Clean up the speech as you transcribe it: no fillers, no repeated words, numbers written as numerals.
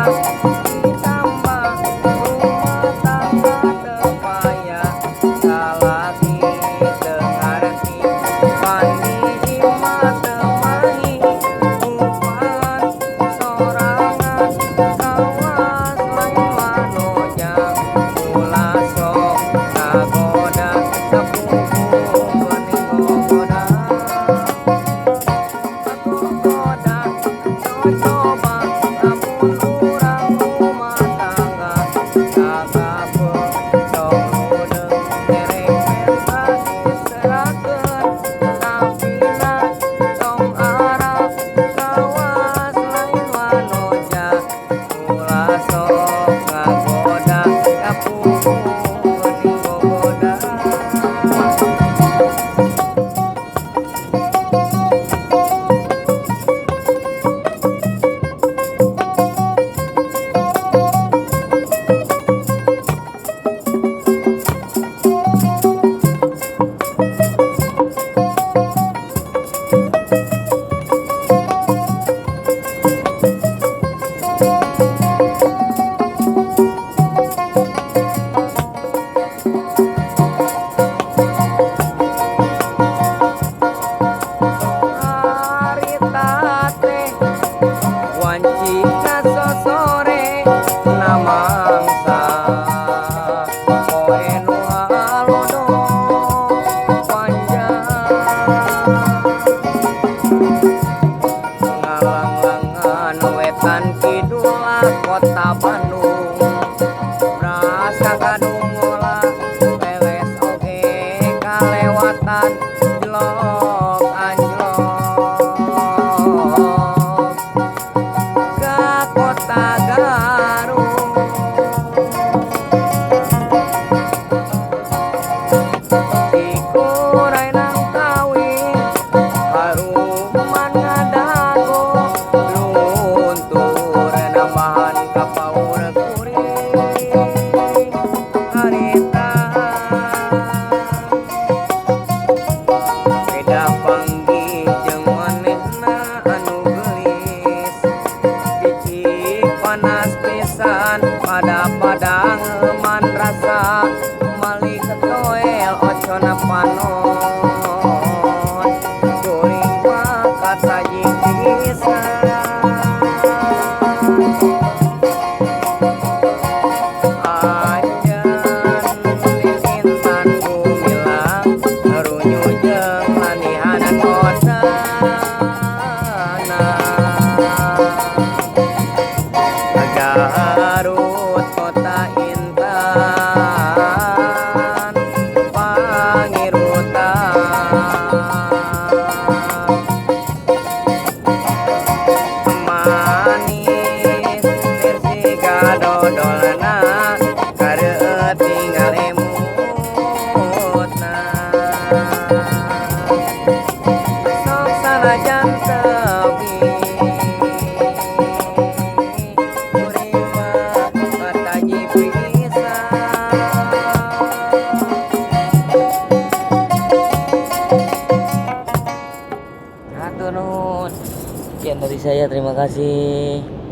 ditambah rumah tangga terpaya salaki dengarti pandi imah temani upan sorangan kawas lain manoja ulah sok kagoda kapupu bening gogoda gogoda coba lamun urang rumah tangga kagape sok ludeng derek pentas diserakeun tapina tong arah kawas lain wanoja ulah sok ngagoda kapupu bening gogoda. Harita teh wancina sosore namangsa poe nu halodo panjang ngalang-langan wetan kidul kota Bandung beras kakadung ngolah leles oge kalewatan jelok anjlok ka kota Garut Cikuray nang kawin haruman ngadago luntur nambahan kapaur kuring harita beda panggih jeung manehna anu geulis bicik panas pisan pada padang eman rasa mali ketoel ocona panon kuring mah kasaji pisan anjeun intan gumilang runyu jeung lanihan kodana Garut kota intan pangirutan manis versi gadodolna kareueut tinggal emutna sok sanajan teuing kuring mah kataji pisan. Hatur nuhun. Sekian dari saya, terima kasih.